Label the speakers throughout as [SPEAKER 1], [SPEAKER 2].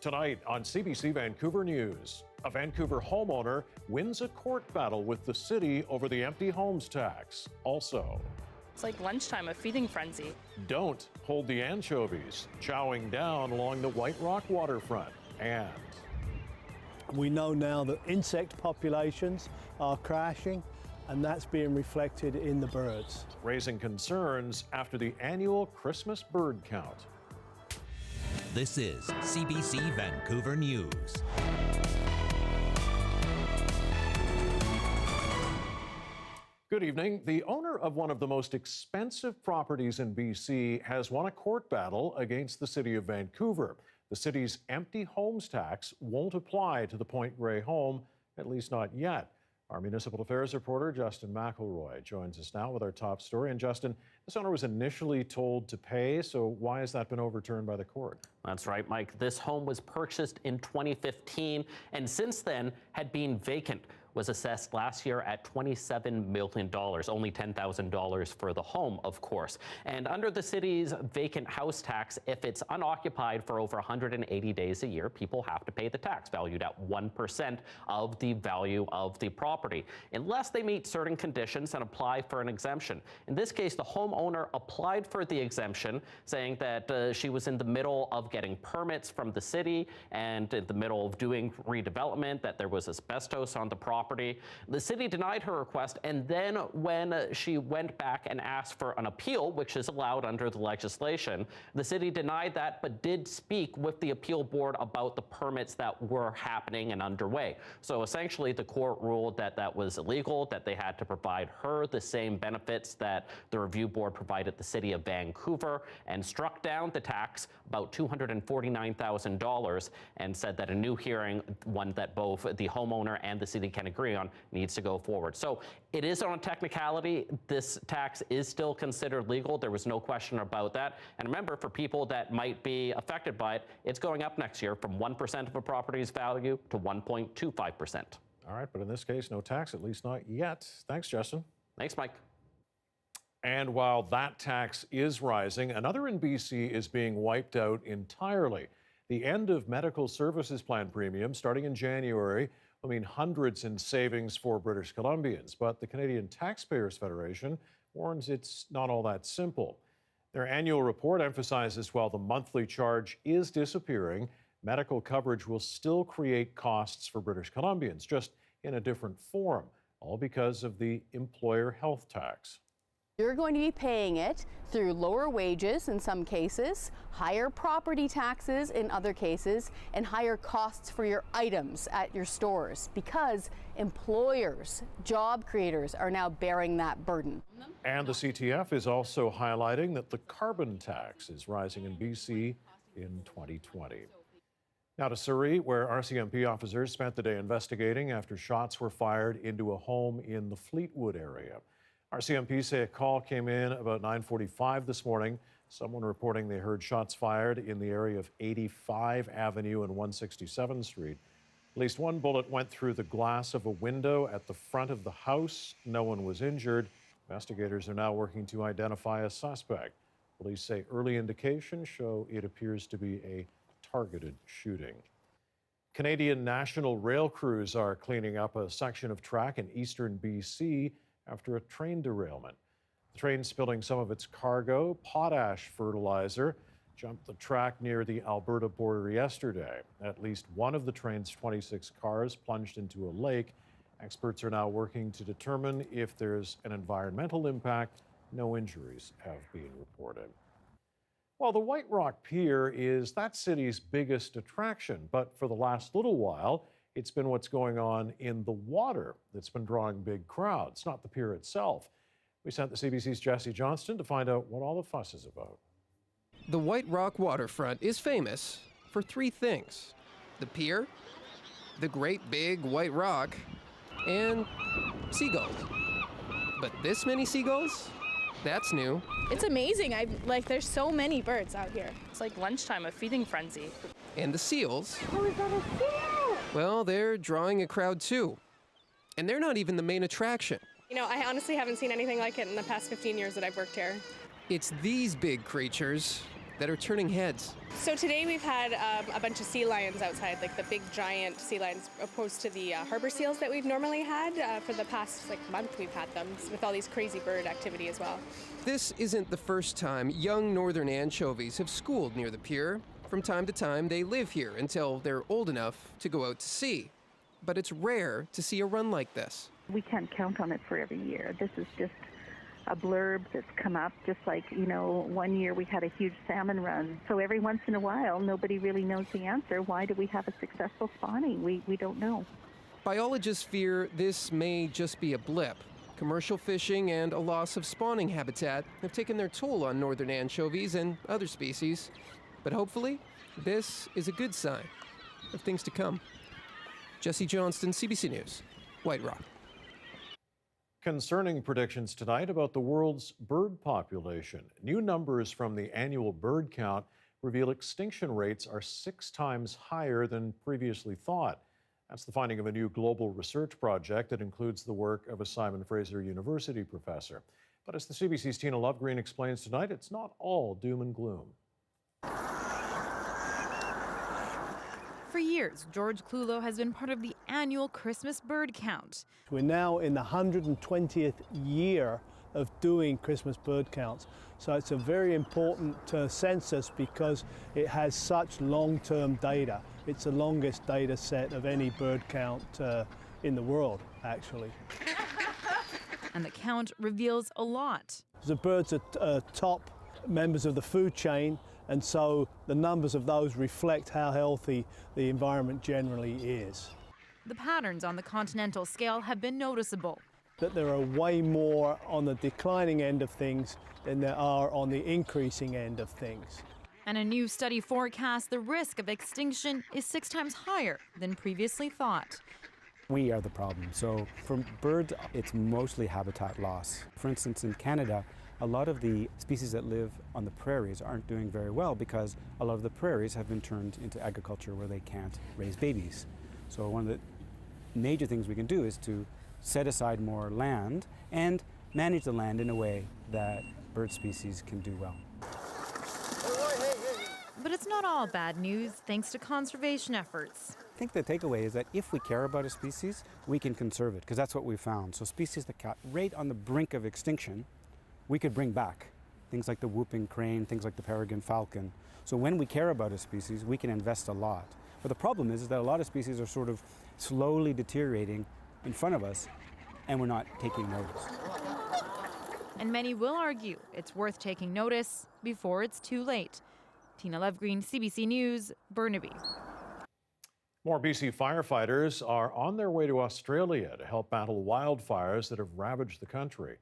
[SPEAKER 1] Tonight on CBC Vancouver News, a Vancouver homeowner wins a court battle with the city over the empty homes tax. Also,
[SPEAKER 2] it's like lunchtime, a feeding frenzy.
[SPEAKER 1] Don't hold the anchovies, chowing down along the White Rock waterfront. And
[SPEAKER 3] we know now that insect populations are crashing, and that's being reflected in the birds.
[SPEAKER 1] Raising concerns after the annual Christmas bird count.
[SPEAKER 4] This is CBC Vancouver News.
[SPEAKER 1] Good evening. The owner of one of the most expensive properties in BC has won a court battle against the city of Vancouver. The city's empty homes tax won't apply to the Point Grey home, at least not yet. Our municipal affairs reporter, Justin McElroy, joins us now with our top story. And Justin, this owner was initially told to pay, so why has that been overturned by the court?
[SPEAKER 5] That's right, Mike. This home was purchased in 2015 and since then had been vacant. Was assessed last year at $27 million, only $10,000 for the home, of course. And under the city's vacant house tax, if it's unoccupied for over 180 days a year, people have to pay the tax, valued at 1% of the value of the property, unless they meet certain conditions and apply for an exemption. In this case, the homeowner applied for the exemption, saying that she was in the middle of getting permits from the city and in the middle of doing redevelopment, that there was asbestos on the property. The city denied her request, and then when she went back and asked for an appeal, which is allowed under the legislation, the city denied that, but did speak with the appeal board about the permits that were happening and underway. So essentially, the court ruled that that was illegal, that they had to provide her the same benefits that the review board provided the city of Vancouver, and struck down the tax, about $249,000, and said that a new hearing, one that both the homeowner and the city can agree on, needs to go forward. So it is on a technicality. This tax is still considered legal. There was no question about that. And remember, for people that might be affected by it, it's going up next year from 1% of a property's value to 1.25%.
[SPEAKER 1] All right, but in this case, no tax, at least not yet. Thanks, Justin.
[SPEAKER 5] Thanks, Mike.
[SPEAKER 1] And while that tax is rising, another in BC is being wiped out entirely. The end of medical services plan premiums starting in January will mean hundreds in savings for British Columbians. But the Canadian Taxpayers Federation warns it's not all that simple. Their annual report emphasizes while the monthly charge is disappearing, medical coverage will still create costs for British Columbians, just in a different form, all because of the employer health tax.
[SPEAKER 6] You're going to be paying it through lower wages in some cases, higher property taxes in other cases, and higher costs for your items at your stores because employers, job creators are now bearing that burden.
[SPEAKER 1] And the CTF is also highlighting that the carbon tax is rising in BC in 2020. Now to Surrey, where RCMP officers spent the day investigating after shots were fired into a home in the Fleetwood area. RCMP say a call came in about 9:45 this morning. Someone reporting they heard shots fired in the area of 85 Avenue and 167th Street. At least one bullet went through the glass of a window at the front of the house. No one was injured. Investigators are now working to identify a suspect. Police say early indications show it appears to be a targeted shooting. Canadian National Rail crews are cleaning up a section of track in eastern BC after a train derailment. The train spilling some of its cargo, potash fertilizer, jumped the track near the Alberta border yesterday. At least one of the train's 26 cars plunged into a lake. Experts are now working to determine if there's an environmental impact. No injuries have been reported. Well, the White Rock Pier is that city's biggest attraction, but for the last little while, it's been what's going on in the water that's been drawing big crowds, not the pier itself. We sent the CBC's Jesse Johnston to find out what all the fuss is about.
[SPEAKER 7] The White Rock waterfront is famous for three things: the pier, the great big white rock, and seagulls. But this many seagulls? That's new.
[SPEAKER 2] It's amazing. There's so many birds out here. It's like lunchtime, a feeding frenzy.
[SPEAKER 7] And the seals? Well, they're drawing a crowd too. And they're not even the main attraction.
[SPEAKER 8] You know, I honestly haven't seen anything like it in the past 15 years that I've worked here.
[SPEAKER 7] It's these big creatures that are turning heads.
[SPEAKER 2] So today we've had a bunch of sea lions outside, like the big giant sea lions, opposed to the harbor seals that we've normally had. For the past month we've had them with all these crazy bird activity as well.
[SPEAKER 7] This isn't the first time young northern anchovies have schooled near the pier. From time to time, they live here until they're old enough to go out to sea. But it's rare to see a run like this.
[SPEAKER 8] We can't count on it for every year. This is just a blurb that's come up, just like, one year we had a huge salmon run. So every once in a while, nobody really knows the answer. Why do we have a successful spawning? We don't know.
[SPEAKER 7] Biologists fear this may just be a blip. Commercial fishing and a loss of spawning habitat have taken their toll on northern anchovies and other species. But hopefully, this is a good sign of things to come. Jesse Johnston, CBC News, White Rock.
[SPEAKER 1] Concerning predictions tonight about the world's bird population. New numbers from the annual bird count reveal extinction rates are 6 times higher than previously thought. That's the finding of a new global research project that includes the work of a Simon Fraser University professor. But as the CBC's Tina Lovegreen explains tonight, it's not all doom and gloom.
[SPEAKER 9] For years, George Clulo has been part of the annual Christmas bird count.
[SPEAKER 3] We're now in the 120th year of doing Christmas bird counts. So it's a very important census because it has such long-term data. It's the longest data set of any bird count in the world, actually.
[SPEAKER 9] And the count reveals a lot.
[SPEAKER 3] The birds are top members of the food chain, and so the numbers of those reflect how healthy the environment generally is.
[SPEAKER 9] The patterns on the continental scale have been noticeable.
[SPEAKER 3] That there are way more on the declining end of things than there are on the increasing end of things.
[SPEAKER 9] And a new study forecasts the risk of extinction is 6 times higher than previously thought.
[SPEAKER 10] We are the problem. So for birds, it's mostly habitat loss. For instance, in Canada, a lot of the species that live on the prairies aren't doing very well because a lot of the prairies have been turned into agriculture where they can't raise babies. So one of the major things we can do is to set aside more land and manage the land in a way that bird species can do well.
[SPEAKER 9] But it's not all bad news thanks to conservation efforts.
[SPEAKER 10] I think the takeaway is that if we care about a species, we can conserve it, because that's what we found. So species that got right on the brink of extinction, we could bring back. Things like the whooping crane, things like the peregrine falcon. So when we care about a species, we can invest a lot. But the problem is that a lot of species are sort of slowly deteriorating in front of us, and we're not taking notice.
[SPEAKER 9] And many will argue it's worth taking notice before it's too late. Tina Lovegreen, CBC News, Burnaby.
[SPEAKER 1] More BC firefighters are on their way to Australia to help battle wildfires that have ravaged the country.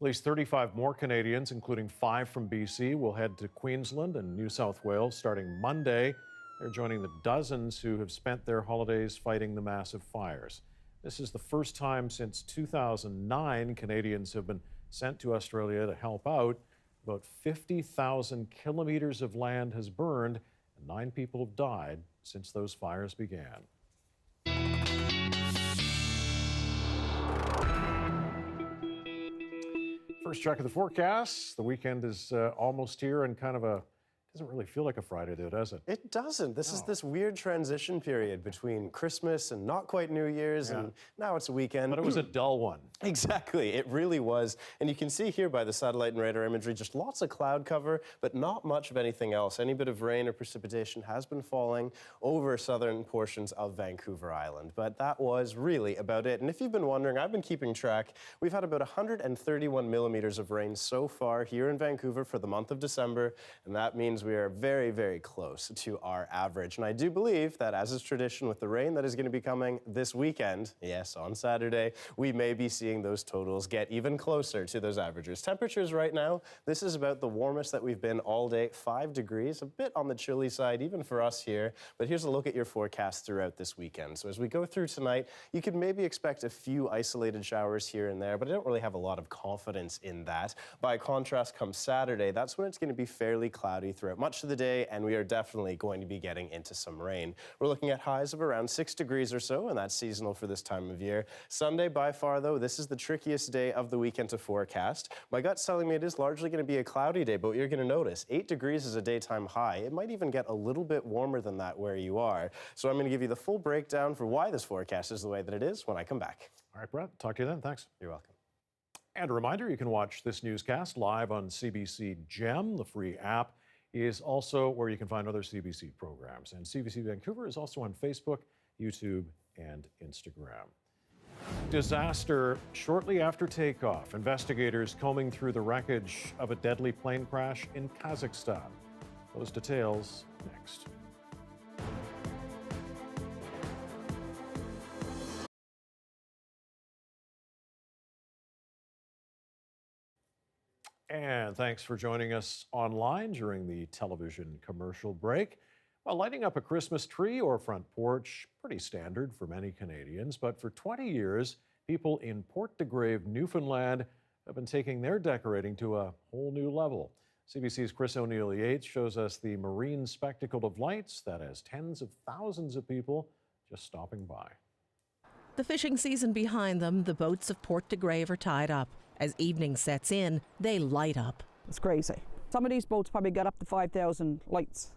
[SPEAKER 1] At least 35 more Canadians, including 5 from BC, will head to Queensland and New South Wales starting Monday. They're joining the dozens who have spent their holidays fighting the massive fires. This is the first time since 2009 Canadians have been sent to Australia to help out. About 50,000 kilometers of land has burned, and 9 people have died since those fires began. First check of the forecast. The weekend is almost here, and kind of doesn't really feel like a Friday though, does it?
[SPEAKER 11] It doesn't. This is this weird transition period between Christmas and not quite New Year's, and now it's a weekend.
[SPEAKER 1] But it was a dull one.
[SPEAKER 11] Exactly, it really was. And you can see here by the satellite and radar imagery, just lots of cloud cover, but not much of anything else. Any bit of rain or precipitation has been falling over southern portions of Vancouver Island, but that was really about it. And if you've been wondering, I've been keeping track. We've had about 131 millimeters of rain so far here in Vancouver for the month of December, and that means we are very, very close to our average. And I do believe that, as is tradition with the rain that is going to be coming this weekend, yes, on Saturday, we may be seeing those totals get even closer to those averages. Temperatures right now, this is about the warmest that we've been all day, 5 degrees, a bit on the chilly side, even for us here. But here's a look at your forecast throughout this weekend. So as we go through tonight, you could maybe expect a few isolated showers here and there, but I don't really have a lot of confidence in that. By contrast, come Saturday, that's when it's going to be fairly cloudy throughout much of the day, and we are definitely going to be getting into some rain. We're looking at highs of around 6 degrees or so, and that's seasonal for this time of year. Sunday, by far, though, this this is the trickiest day of the weekend to forecast. My gut's telling me it is largely going to be a cloudy day, but you're going to notice 8 degrees is a daytime high. It might even get a little bit warmer than that where you are. So I'm going to give you the full breakdown for why this forecast is the way that it is when I come back.
[SPEAKER 1] All right, Brett, talk to you then. Thanks.
[SPEAKER 11] You're welcome.
[SPEAKER 1] And a reminder, you can watch this newscast live on CBC Gem. The free app is also where you can find other CBC programs. And CBC Vancouver is also on Facebook, YouTube, and Instagram. Disaster shortly after takeoff. Investigators combing through the wreckage of a deadly plane crash in Kazakhstan. Those details next. And thanks for joining us online during the television commercial break. Well, lighting up a Christmas tree or front porch, pretty standard for many Canadians, but for 20 years, people in Port de Grave, Newfoundland have been taking their decorating to a whole new level. CBC's Chris O'Neill-Yates shows us the marine spectacle of lights that has tens of thousands of people just stopping by.
[SPEAKER 12] The fishing season behind them, the boats of Port de Grave are tied up. As evening sets in, they light up.
[SPEAKER 13] It's crazy. Some of these boats probably got up to 5,000 lights.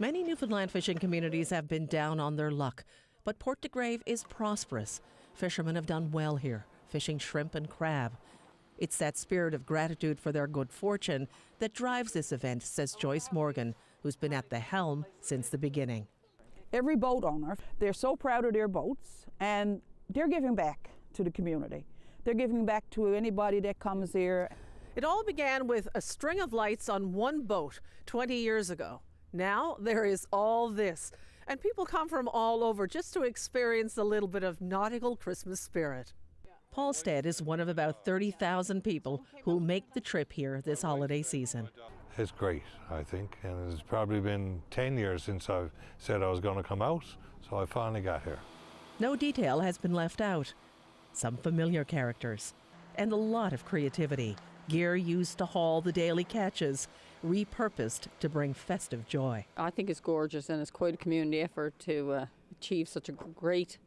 [SPEAKER 12] Many Newfoundland fishing communities have been down on their luck, but Port de Grave is prosperous. Fishermen have done well here, fishing shrimp and crab. It's that spirit of gratitude for their good fortune that drives this event, says Joyce Morgan, who's been at the helm since the beginning.
[SPEAKER 13] Every boat owner, they're so proud of their boats, and they're giving back to the community. They're giving back to anybody that comes here.
[SPEAKER 14] It all began with a string of lights on one boat 20 years ago. Now there is all this, and people come from all over just to experience a little bit of nautical Christmas spirit.
[SPEAKER 12] Paul Stead is one of about 30,000 people who'll make the trip here this holiday season.
[SPEAKER 15] It's great, I think, and it's probably been 10 years since I said I was going to come out, so I finally got here.
[SPEAKER 12] No detail has been left out. Some familiar characters, and a lot of creativity. Gear used to haul the daily catches, repurposed to bring festive joy.
[SPEAKER 16] I think it's gorgeous, and it's quite a community effort to achieve such a great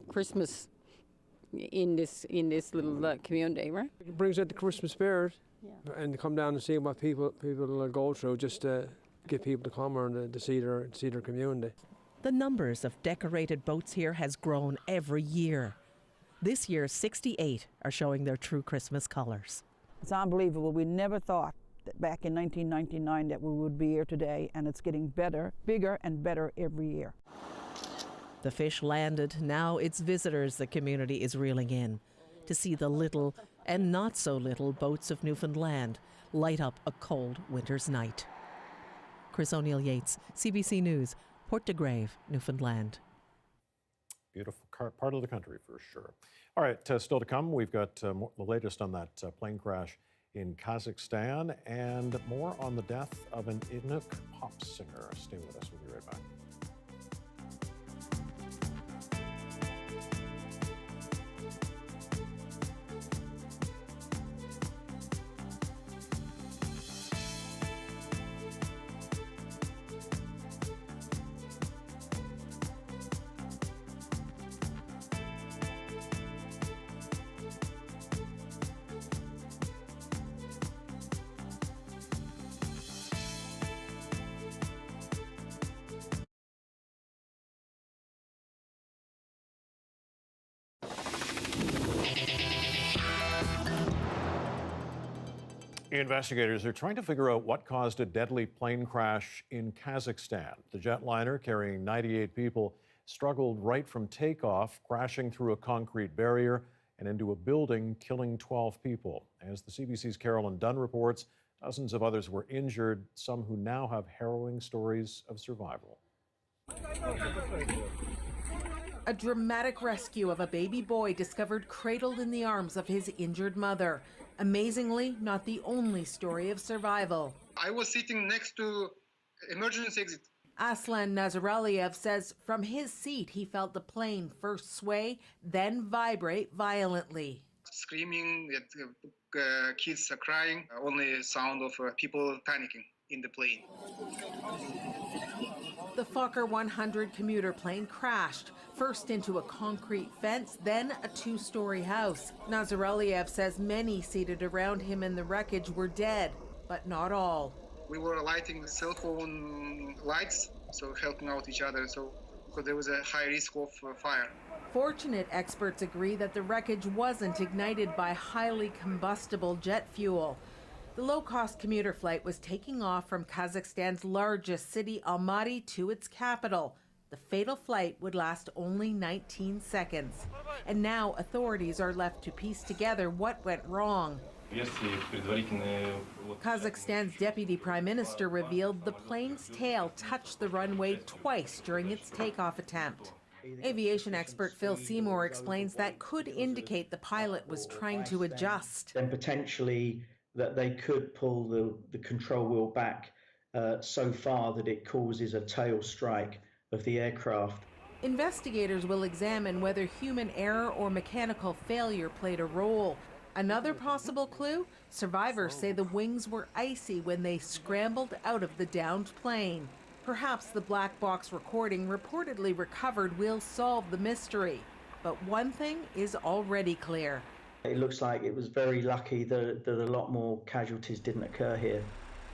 [SPEAKER 16] Christmas in this little community, right?
[SPEAKER 17] It brings out the Christmas spirit, and to come down and see what people go through, just to get people to come and to see their community.
[SPEAKER 12] The numbers of decorated boats here has grown every year. This year, 68 are showing their true Christmas colors.
[SPEAKER 13] It's unbelievable. We never thought that back in 1999 that we would be here today, and it's getting better, bigger and better every year.
[SPEAKER 12] The fish landed. Now it's visitors the community is reeling in to see the little and not so little boats of Newfoundland light up a cold winter's night. Chris O'Neill-Yates, CBC News, Port de Grave, Newfoundland.
[SPEAKER 1] Beautiful part of the country for sure. All right, still to come, we've got the latest on that plane crash in Kazakhstan and more on the death of an Inuk pop singer. Stay with us, we'll be right back. Investigators are trying to figure out what caused a deadly plane crash in Kazakhstan. The jetliner carrying 98 people struggled right from takeoff, crashing through a concrete barrier and into a building, killing 12 people. As the CBC's Carolyn Dunn reports, dozens of others were injured, some who now have harrowing stories of survival.
[SPEAKER 18] A dramatic rescue of a baby boy discovered cradled in the arms of his injured mother. Amazingly, not the only story of survival.
[SPEAKER 19] I was sitting next to emergency exit.
[SPEAKER 18] Aslan Nazaraliev says from his seat he felt the plane first sway, then vibrate violently.
[SPEAKER 19] Screaming, kids are crying, only sound of people panicking. in the plane.
[SPEAKER 18] The Fokker 100 commuter plane crashed, first into a concrete fence, then a two-story house. Nazareliev says many seated around him in the wreckage were dead, but not all.
[SPEAKER 19] We were lighting the cell phone lights, so helping out each other, so because there was a high risk of fire.
[SPEAKER 18] Fortunate experts agree that the wreckage wasn't ignited by highly combustible jet fuel. The low-cost commuter flight was taking off from Kazakhstan's largest city, Almaty, to its capital. The fatal flight would last only 19 seconds. And now authorities are left to piece together what went wrong. Kazakhstan's deputy prime minister revealed the plane's tail touched the runway twice during its takeoff attempt. Aviation expert Phil Seymour explains that could indicate the pilot was trying to adjust.
[SPEAKER 20] Then potentially that they could pull the control wheel back so far that it causes a tail strike of the aircraft.
[SPEAKER 18] Investigators will examine whether human error or mechanical failure played a role. Another possible clue? Survivors say the wings were icy when they scrambled out of the downed plane. Perhaps the black box recording reportedly recovered will solve the mystery. But one thing is already clear.
[SPEAKER 20] It looks like it was very lucky that a lot more casualties didn't occur here.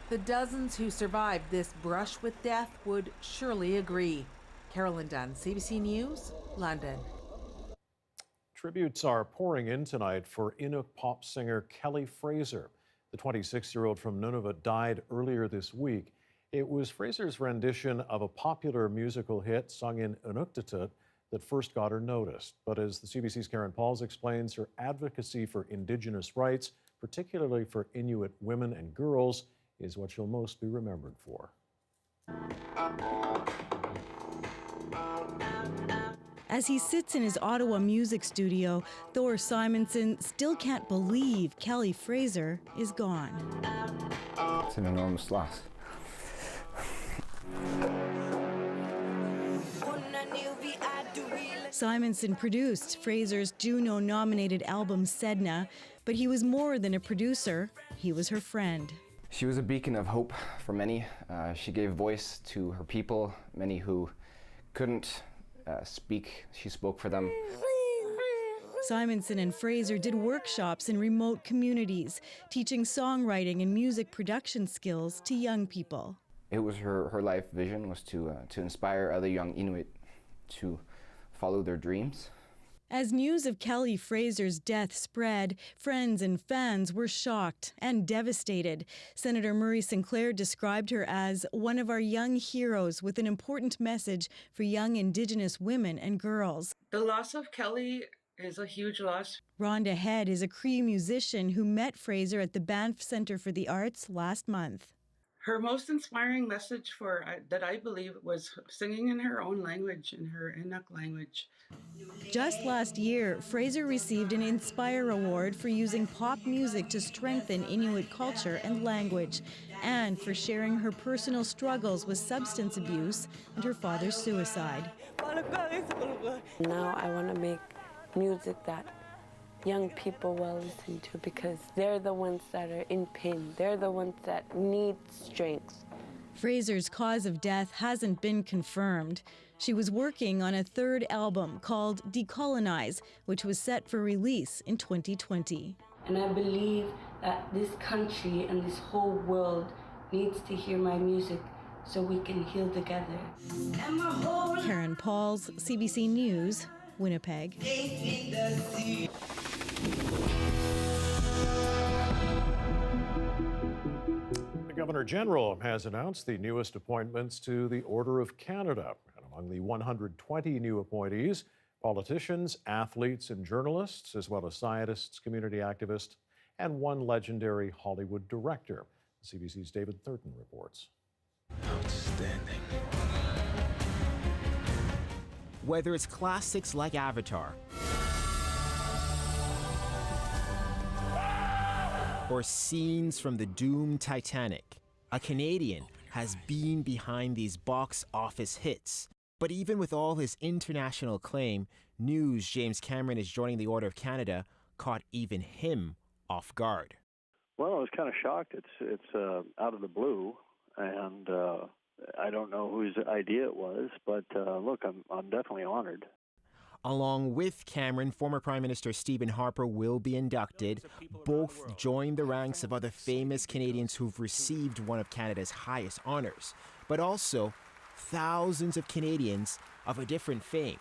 [SPEAKER 18] The dozens who survived this brush with death would surely agree. Carolyn Dunn, CBC News, London.
[SPEAKER 1] Tributes are pouring in tonight for Inuk pop singer Kelly Fraser. The 26-year-old from Nunavut died earlier this week. It was Fraser's rendition of a popular musical hit sung in Inuktitut that first got her noticed. But as the CBC's Karen Pauls explains, her advocacy for Indigenous rights, particularly for Inuit women and girls, is what she'll most be remembered for.
[SPEAKER 21] As he sits in his Ottawa music studio, Thor Simonson still can't believe Kelly Fraser is gone.
[SPEAKER 22] It's an enormous loss.
[SPEAKER 21] Simonson produced Fraser's Juno-nominated album Sedna, but he was more than a producer, he was her friend.
[SPEAKER 22] She was a beacon of hope for many. She gave voice to her people, many who couldn't speak. She spoke for them.
[SPEAKER 21] Simonson and Fraser did workshops in remote communities, teaching songwriting and music production skills to young people.
[SPEAKER 22] It was her life vision was to inspire other young Inuit to follow their dreams.
[SPEAKER 21] As news of Kelly Fraser's death spread, friends and fans were shocked and devastated. Senator Murray Sinclair described her as one of our young heroes with an important message for young Indigenous women and girls.
[SPEAKER 23] The loss of Kelly is a huge loss.
[SPEAKER 21] Rhonda Head is a Cree musician who met Fraser at the Banff Centre for the Arts last month.
[SPEAKER 23] Her most inspiring message that I believe was singing in her own language, in her Inuk language.
[SPEAKER 21] Just last year, Fraser received an Inspire Award for using pop music to strengthen Inuit culture and language, and for sharing her personal struggles with substance abuse and her father's suicide.
[SPEAKER 24] Now I want to make music that young people will listen to, because they're the ones that are in pain. They're the ones that need strength.
[SPEAKER 21] Fraser's cause of death hasn't been confirmed. She was working on a third album called Decolonize, which was set for release in 2020.
[SPEAKER 24] And I believe that this country and this whole world needs to hear my music so we can heal together.
[SPEAKER 21] Karen Pauls, CBC News, Winnipeg.
[SPEAKER 1] The Governor General has announced the newest appointments to the Order of Canada. And among the 120 new appointees, politicians, athletes, and journalists, as well as scientists, community activists, and one legendary Hollywood director. CBC's David Thurton reports.
[SPEAKER 25] Outstanding. Whether it's classics like Avatar or scenes from the doomed Titanic, a Canadian has been behind these box office hits. But even with all his international acclaim, news James Cameron is joining the Order of Canada caught even him off guard.
[SPEAKER 26] Well, I was kind of shocked. It's out of the blue,
[SPEAKER 2] and I don't know whose idea it was, but look, I'm definitely honored.
[SPEAKER 25] Along with Cameron, former Prime Minister Stephen Harper will be inducted. Both join the ranks of other famous Canadians who've received one of Canada's highest honors, but also thousands of Canadians of a different fame.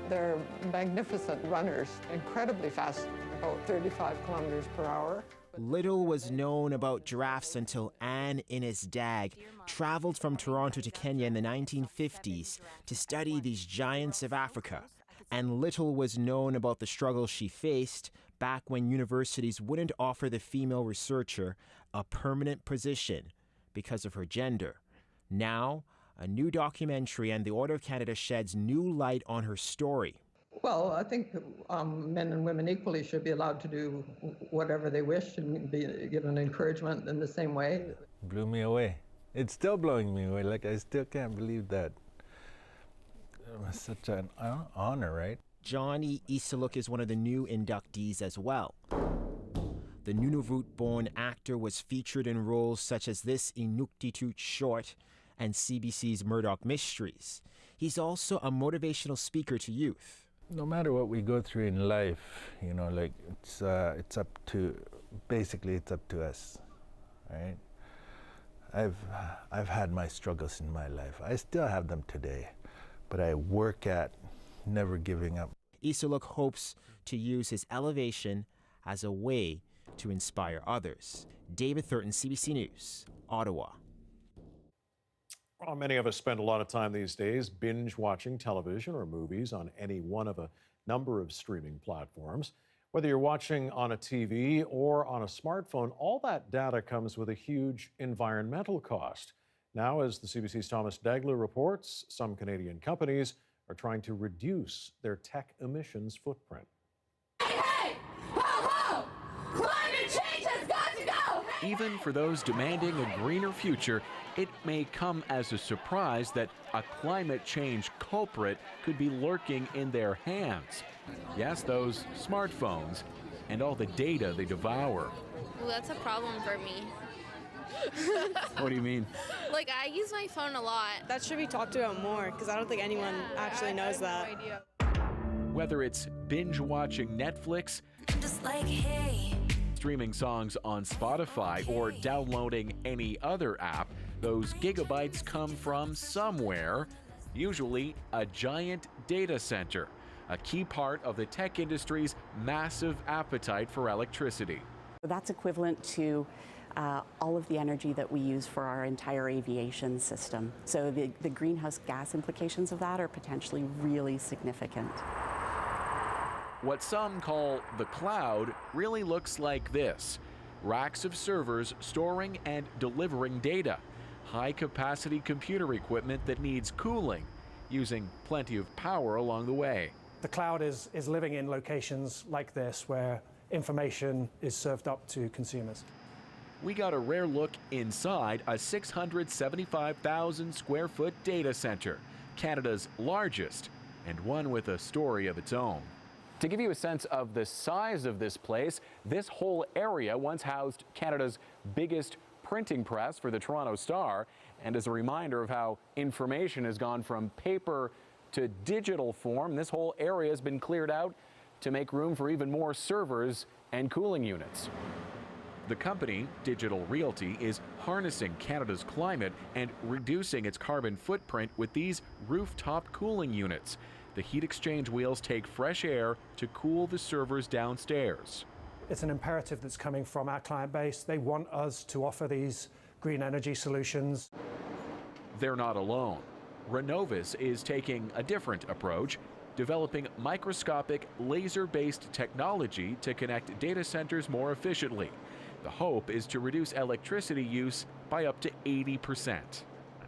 [SPEAKER 4] They're magnificent runners, incredibly fast, about 35 kilometers per hour.
[SPEAKER 25] Little was known about giraffes until Anne Innes-Dagg traveled from Toronto to Kenya in the 1950s to study these giants of Africa. And little was known about the struggles she faced back when universities wouldn't offer the female researcher a permanent position because of her gender. Now, a new documentary and the Order of Canada sheds new light on her story.
[SPEAKER 4] Well, I think men and women equally should be allowed to do whatever they wish and be given encouragement in the same way.
[SPEAKER 5] Blew me away. It's still blowing me away. Like, I still can't believe that. It was such an honor, right?
[SPEAKER 25] Johnny Isaluk is one of the new inductees as well. The Nunavut-born actor was featured in roles such as this Inuktitut short and CBC's Murdoch Mysteries. He's also a motivational speaker to youth.
[SPEAKER 5] No matter what we go through in life, you know, like it's up to, basically it's up to us, right? I've had my struggles in my life. I still have them today, but I work at never giving up.
[SPEAKER 25] Isaluk hopes to use his elevation as a way to inspire others. David Thurton, CBC News, Ottawa.
[SPEAKER 1] Well, many of us spend a lot of time these days binge watching television or movies on any one of a number of streaming platforms. Whether you're watching on a TV or on a smartphone, all that data comes with a huge environmental cost. Now, as the CBC's Thomas Dagler reports, some Canadian companies are trying to reduce their tech emissions footprint.
[SPEAKER 6] Hey! Ho, ho! Climate change has got to go!
[SPEAKER 8] Even for those demanding a greener future, it may come as a surprise that a climate change culprit could be lurking in their hands. Yes, those smartphones and all the data they devour.
[SPEAKER 26] Well, that's a problem for me.
[SPEAKER 8] What do you mean?
[SPEAKER 26] Like, I use my phone a lot.
[SPEAKER 27] That should be talked about more, because I don't think anyone actually knows that.
[SPEAKER 8] Whether it's binge watching Netflix,
[SPEAKER 6] Just like, hey.
[SPEAKER 8] streaming songs on Spotify, or downloading any other app, those gigabytes come from somewhere, usually a giant data center, a key part of the tech industry's massive appetite for electricity.
[SPEAKER 28] That's equivalent to all of the energy that we use for our entire aviation system. So the greenhouse gas implications of that are potentially really significant.
[SPEAKER 8] What some call the cloud really looks like this: racks of servers storing and delivering data, high-capacity computer equipment that needs cooling, using plenty of power along the way.
[SPEAKER 29] The cloud is living in locations like this where information is served up to consumers.
[SPEAKER 8] We got a rare look inside a 675,000 square foot data center, Canada's largest, and one with a story of its own.
[SPEAKER 30] To give you a sense of the size of this place, this whole area once housed Canada's biggest printing press for the Toronto Star, and as a reminder of how information has gone from paper to digital form, this whole area has been cleared out to make room for even more servers and cooling units.
[SPEAKER 8] The company, Digital Realty, is harnessing Canada's climate and reducing its carbon footprint with these rooftop cooling units. The heat exchange wheels take fresh air to cool the servers downstairs.
[SPEAKER 29] It's an imperative that's coming from our client base. They want us to offer these green energy solutions.
[SPEAKER 8] They're not alone. Renovis is taking a different approach, developing microscopic laser-based technology to connect data centers more efficiently. The hope is to reduce electricity use by up to 80%.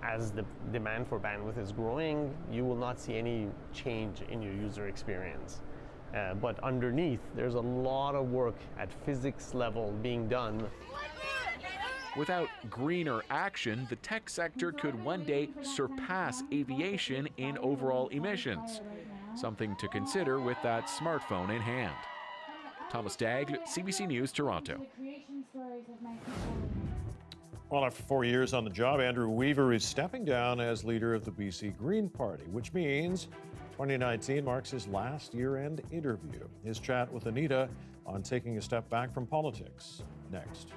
[SPEAKER 31] As the demand for bandwidth is growing, you will not see any change in your user experience. But underneath, there's a lot of work at physics level being done.
[SPEAKER 8] Without greener action, the tech sector could one day surpass aviation in overall emissions. Something to consider with that smartphone in hand. Thomas Dagg, CBC News, Toronto.
[SPEAKER 1] Well, after 4 years on the job, Andrew Weaver is stepping down as leader of the BC Green Party, which means 2019 marks his last year-end interview. His chat with Anita on taking a step back from politics. Next.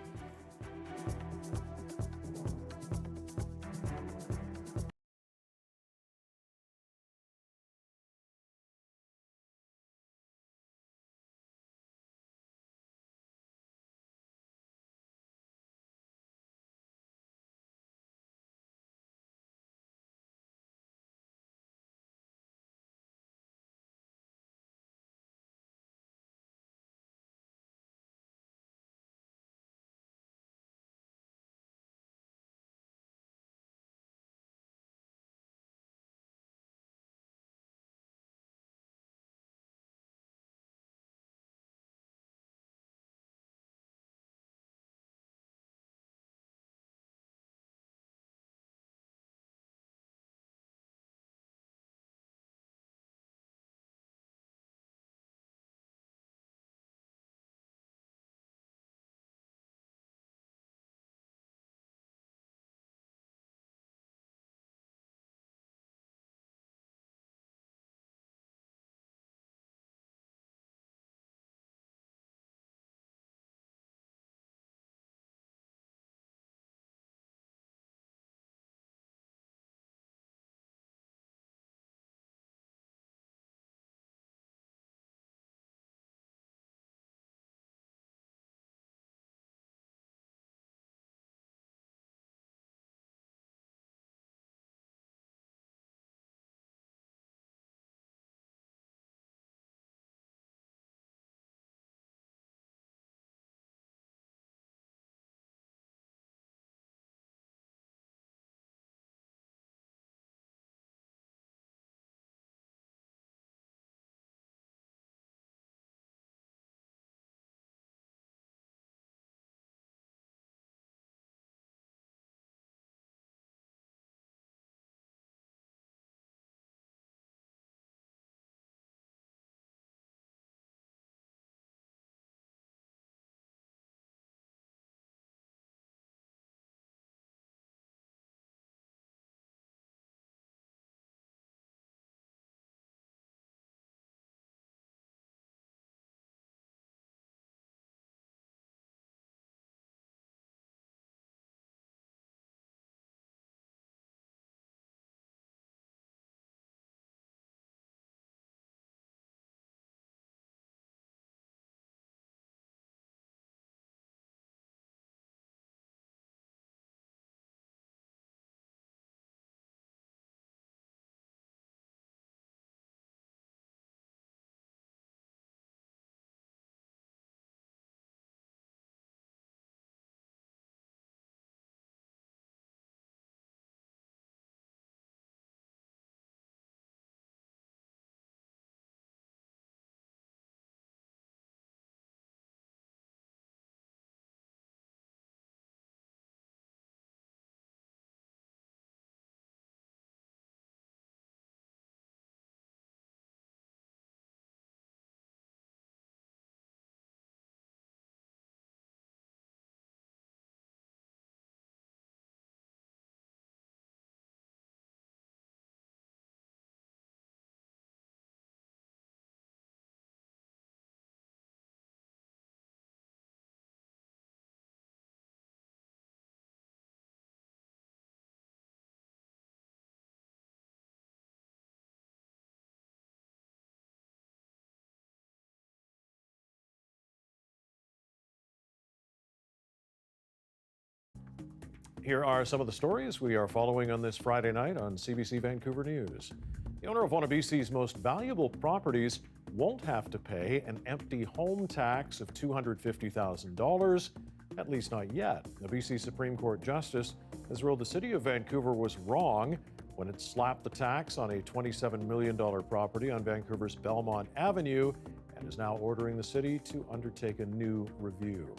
[SPEAKER 1] Here are some of the stories we are following on this Friday night on CBC Vancouver News. The owner of one of BC's most valuable properties won't have to pay an empty home tax of $250,000, at least not yet. The BC Supreme Court Justice has ruled the City of Vancouver was wrong when it slapped the tax on a $27 million property on Vancouver's Belmont Avenue and is now ordering the city to undertake a new review.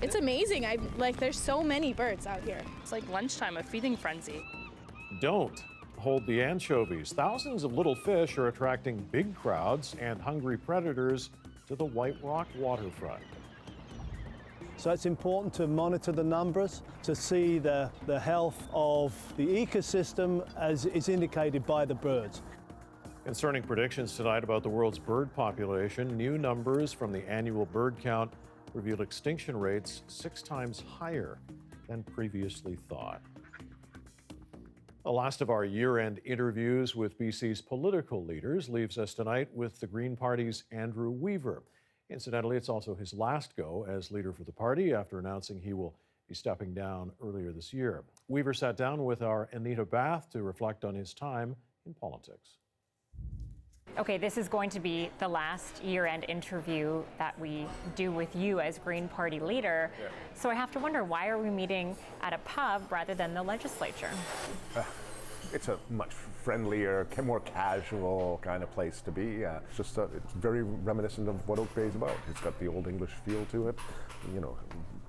[SPEAKER 3] It's amazing. There's so many birds out here. It's like lunchtime, a feeding frenzy.
[SPEAKER 1] Don't hold the anchovies. Thousands of little fish are attracting big crowds and hungry predators to the White Rock waterfront.
[SPEAKER 7] So it's important to monitor the numbers to see the health of the ecosystem as is indicated by the birds.
[SPEAKER 1] Concerning predictions tonight about the world's bird population, new numbers from the annual bird count reveal extinction rates 6 times higher than previously thought. The last of our year-end interviews with BC's political leaders leaves us tonight with the Green Party's Andrew Weaver. Incidentally, it's also his last go as leader for the party after announcing he will be stepping down earlier this year. Weaver sat down with our Anita Bathe to reflect on his time in politics.
[SPEAKER 9] Okay, this is going to be the last year-end interview that we do with you as Green Party leader. Yeah. So I have to wonder, why are we meeting at a pub rather than the legislature?
[SPEAKER 10] It's a much friendlier, more casual kind of place to be. It's very reminiscent of what Oak Bay is about. It's got the old English feel to it. You know,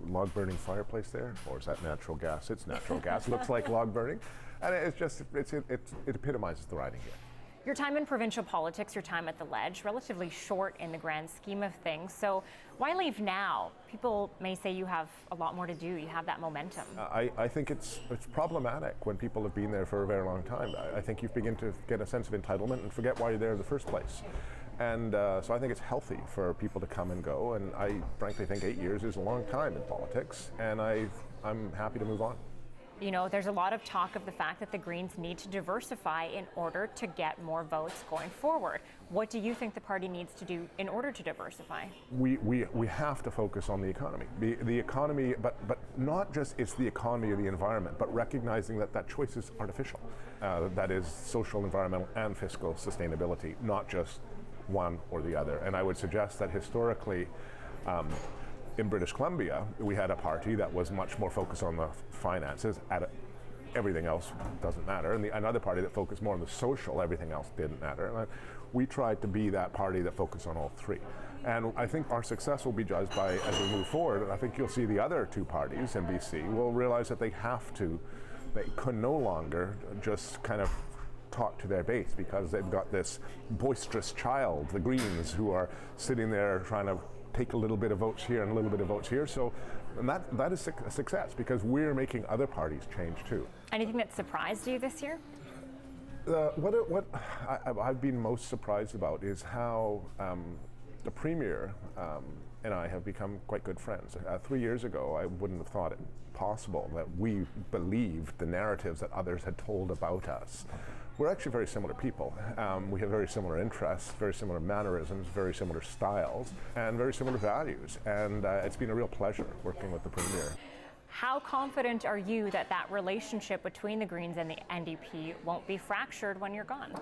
[SPEAKER 10] log burning fireplace there, or is that natural gas? It's natural gas. Looks like log burning, and it epitomizes the riding here.
[SPEAKER 9] Your time in provincial politics, your time at the Ledge, relatively short in the grand scheme of things. So why leave now? People may say you have a lot more to do. You have that momentum.
[SPEAKER 10] I think it's problematic when people have been there for a very long time. I think you begin to get a sense of entitlement and forget why you're there in the first place. And so I think it's healthy for people to come and go. And I frankly think 8 years is a long time in politics. And I'm happy to move on.
[SPEAKER 9] You know, there's a lot of talk of the fact that the Greens need to diversify in order to get more votes going forward. What do you think the party needs to do in order to diversify?
[SPEAKER 10] We have to focus on the economy. The economy, but not just it's the economy or the environment, but recognizing that choice is artificial. That is social, environmental, and fiscal sustainability, not just one or the other. And I would suggest that historically, in British Columbia, we had a party that was much more focused on the finances. Everything else doesn't matter. And another party that focused more on the social, everything else didn't matter. And we tried to be that party that focused on all three. And I think our success will be judged by, as we move forward, and I think you'll see the other two parties in BC will realize that they can no longer just kind of talk to their base, because they've got this boisterous child, the Greens, who are sitting there trying to take a little bit of votes here and a little bit of votes here. So and that is a success, because we're making other parties change too. Anything that surprised you this year? What I've been most surprised about is how the Premier and I have become quite good friends. 3 years ago, I wouldn't have thought it possible that we believed the narratives that others had told about us. We're actually very similar people. We have very similar interests, very similar mannerisms, very similar styles, and very similar values. And it's been a real pleasure working with the Premier. How confident are you that that relationship between the Greens and the NDP won't be fractured when you're gone?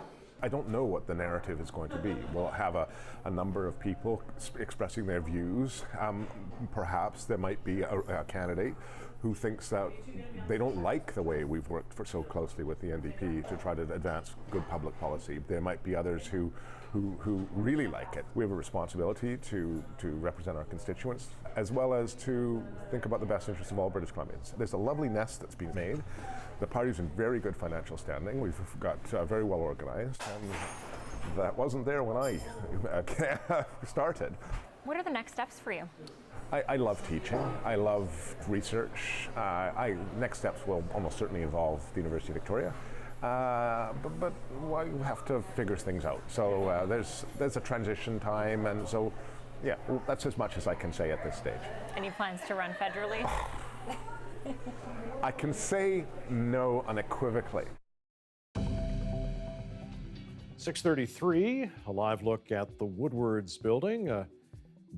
[SPEAKER 10] I don't know what the narrative is going to be. We'll have a number of people expressing their views. Perhaps there might be a candidate who thinks that they don't like the way we've worked so closely with the NDP to try to advance good public policy. There might be others who really like it. We have a responsibility to represent our constituents, as well as to think about the best interests of all British Columbians. There's a lovely nest that's been made. The party's in very good financial standing. We've got very well organized, and that wasn't there when I started. What are the next steps for you? I love teaching. I love research. Next steps will almost certainly involve the University of Victoria. But we have to figure things out. So there's a transition time, and so yeah, that's as much as I can say at this stage. Any plans to run federally? I can say no unequivocally.
[SPEAKER 1] 6:33, a live look at the Woodwards building. A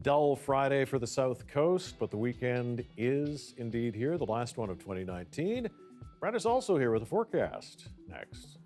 [SPEAKER 1] dull Friday for the South Coast, but the weekend is indeed here, the last one of 2019. Brett is also here with a forecast next.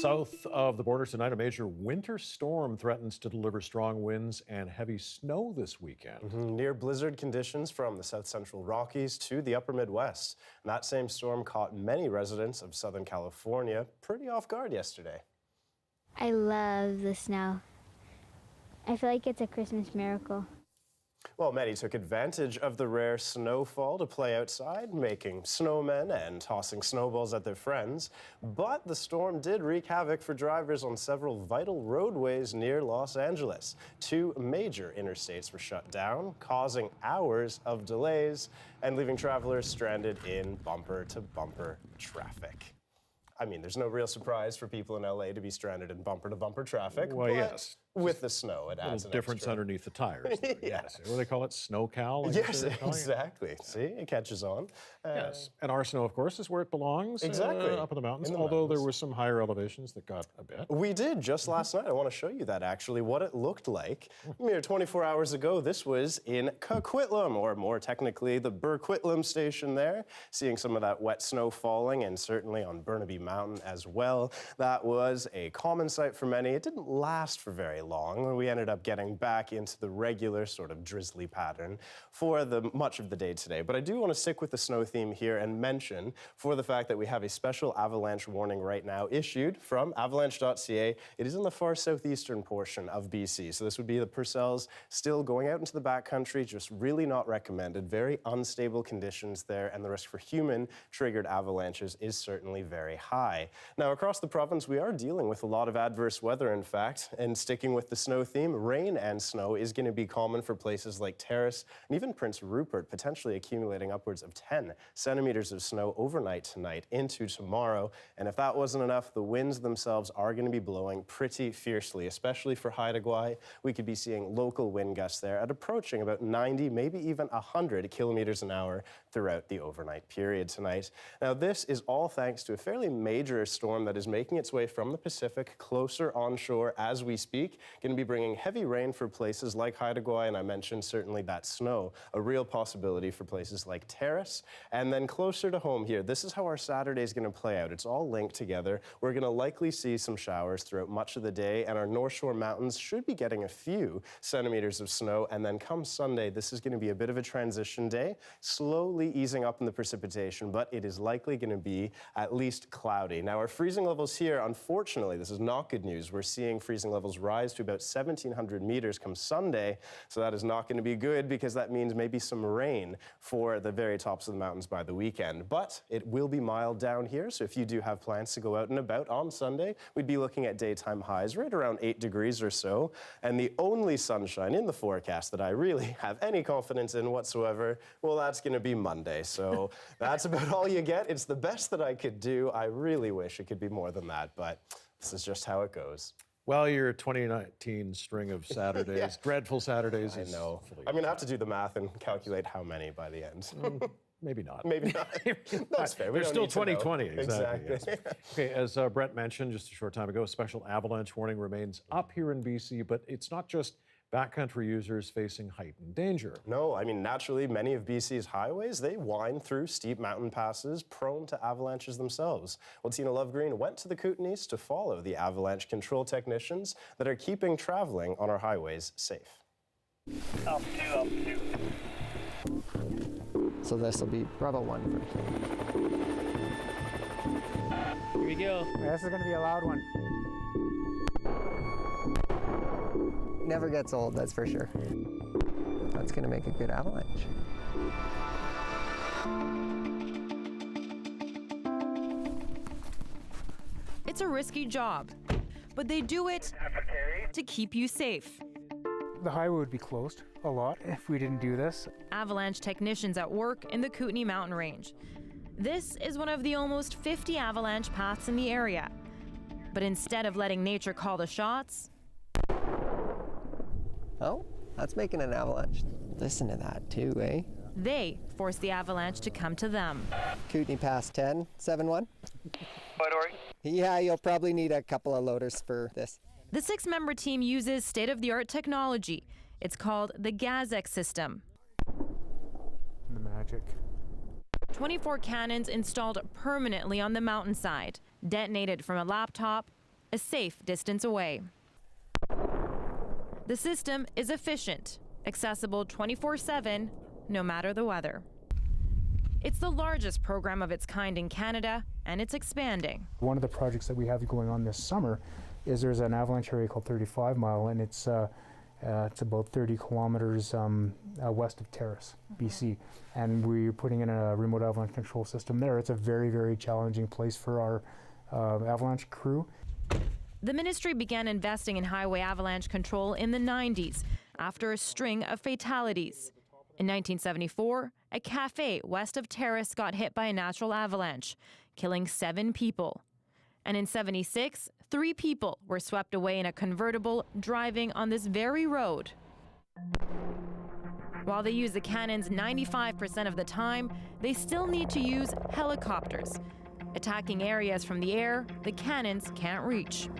[SPEAKER 1] South of the border tonight, a major winter storm threatens to deliver strong winds and heavy snow this weekend.
[SPEAKER 11] Near blizzard conditions from the south central Rockies to the upper Midwest. And that same storm caught many residents of Southern California pretty off guard yesterday.
[SPEAKER 12] I love the snow. I feel like it's a Christmas miracle.
[SPEAKER 11] Well, many took advantage of the rare snowfall to play outside, making snowmen and tossing snowballs at their friends. But the storm did wreak havoc for drivers on several vital roadways near Los Angeles. 2 major interstates were shut down, causing hours of delays and leaving travelers stranded in bumper-to-bumper traffic. I mean, there's no real surprise for people in LA to be stranded in bumper-to-bumper traffic.
[SPEAKER 1] Well,
[SPEAKER 11] but
[SPEAKER 1] yes.
[SPEAKER 11] With the snow, it adds
[SPEAKER 1] A
[SPEAKER 11] an
[SPEAKER 1] difference
[SPEAKER 11] extra.
[SPEAKER 1] underneath the tires. There,
[SPEAKER 11] Yeah.
[SPEAKER 1] Yes. What do they call it? Snow cowl?
[SPEAKER 11] Yes, exactly. See, it catches on.
[SPEAKER 1] Yes. And our snow, of course, is where it belongs.
[SPEAKER 11] Exactly.
[SPEAKER 1] Up in the mountains,
[SPEAKER 11] In the
[SPEAKER 1] although
[SPEAKER 11] mountains.
[SPEAKER 1] there were some higher elevations that got a bit.
[SPEAKER 11] We did just last night. I want to show you that actually, what it looked like. Mere 24 hours ago, this was in Coquitlam, or more technically, the Burquitlam station there. Seeing some of that wet snow falling, and certainly on Burnaby Mountain as well. That was a common sight for many. It didn't last for very long. We ended up getting back into the regular sort of drizzly pattern for much of the day today. But I do want to stick with the snow theme here and mention for the fact that we have a special avalanche warning right now issued from avalanche.ca. It is in the far southeastern portion of BC. So this would be the Purcells still going out into the backcountry, just really not recommended. Very unstable conditions there, and the risk for human-triggered avalanches is certainly very high. Now, across the province, we are dealing with a lot of adverse weather, in fact, and sticking with the snow theme, rain and snow is going to be common for places like Terrace and even Prince Rupert, potentially accumulating upwards of 10 centimeters of snow overnight tonight into tomorrow. And if that wasn't enough, the winds themselves are going to be blowing pretty fiercely, especially for Haida Gwaii. We could be seeing local wind gusts there at approaching about 90, maybe even 100 kilometers an hour throughout the overnight period tonight. Now, this is all thanks to a fairly major storm that is making its way from the Pacific closer onshore as we speak. Going to be bringing heavy rain for places like Haida Gwaii, and I mentioned certainly that snow, a real possibility for places like Terrace. And then closer to home here, this is how our Saturday is going to play out. It's all linked together. We're going to likely see some showers throughout much of the day, and our North Shore mountains should be getting a few centimeters of snow. And then come Sunday, this is going to be a bit of a transition day, slowly easing up in the precipitation, but it is likely going to be at least cloudy. Now, our freezing levels here, unfortunately, this is not good news. We're seeing freezing levels rise to about 1,700 meters come Sunday, so that is not going to be good because that means maybe some rain for the very tops of the mountains by the weekend. But it will be mild down here, so if you do have plans to go out and about on Sunday, we'd be looking at daytime highs right around 8 degrees or so. And the only sunshine in the forecast that I really have any confidence in whatsoever, well, that's going to be Monday. So that's about all you get. It's the best that I could do. I really wish it could be more than that, but this is just how it goes.
[SPEAKER 1] Well, your 2019 string of Saturdays,
[SPEAKER 11] Yeah.
[SPEAKER 1] dreadful Saturdays.
[SPEAKER 11] I know. I'm going to have to do the math and calculate how many by the end.
[SPEAKER 1] Maybe not.
[SPEAKER 11] Maybe not. That's fair. We
[SPEAKER 1] There's
[SPEAKER 11] don't
[SPEAKER 1] still
[SPEAKER 11] need to know.
[SPEAKER 1] 2020. Exactly.
[SPEAKER 11] Exactly.
[SPEAKER 1] Yes. Okay, as Brett mentioned just a short time ago, a special avalanche warning remains up here in BC, but it's not just backcountry users facing heightened danger.
[SPEAKER 11] No, I mean, naturally, many of BC's highways, they wind through steep mountain passes prone to avalanches themselves. Well, Tina Lovegreen went to the Kootenays to follow the avalanche control technicians that are keeping traveling on our highways safe.
[SPEAKER 13] Up two. So this will be Bravo 1 first.
[SPEAKER 14] Here we go.
[SPEAKER 13] This is going to be a loud one. Never gets old, that's for sure. That's going to make a good avalanche.
[SPEAKER 15] It's a risky job, but they do it to keep you safe.
[SPEAKER 16] The highway would be closed a lot if we didn't do this.
[SPEAKER 15] Avalanche technicians at work in the Kootenay mountain range. This is one of the almost 50 avalanche paths in the area. But instead of letting nature call the shots,
[SPEAKER 13] Oh, that's making an avalanche. Listen to that too, eh?
[SPEAKER 15] they force the avalanche to come to them.
[SPEAKER 13] Kootenay Pass 10, 7-1. Yeah, you'll probably need a couple of loaders for this.
[SPEAKER 15] The 6-member team uses state-of-the-art technology. It's called the GAZEX system.
[SPEAKER 16] The magic.
[SPEAKER 15] 24 cannons installed permanently on the mountainside, detonated from a laptop a safe distance away. The system is efficient, accessible 24/7, no matter the weather. It's the largest program of its kind in Canada, and it's expanding.
[SPEAKER 16] One of the projects that we have going on this summer is there's an avalanche area called 35 Mile, and it's about 30 kilometers west of Terrace, BC. And we're putting in a remote avalanche control system there. It's a very, very challenging place for our avalanche crew.
[SPEAKER 15] The ministry began investing in highway avalanche control in the 90s after a string of fatalities. In 1974, a cafe west of Terrace got hit by a natural avalanche, killing 7 people. And in 76, 3 people were swept away in a convertible driving on this very road. While they use the cannons 95% of the time, they still need to use helicopters, attacking areas from the air the cannons can't reach.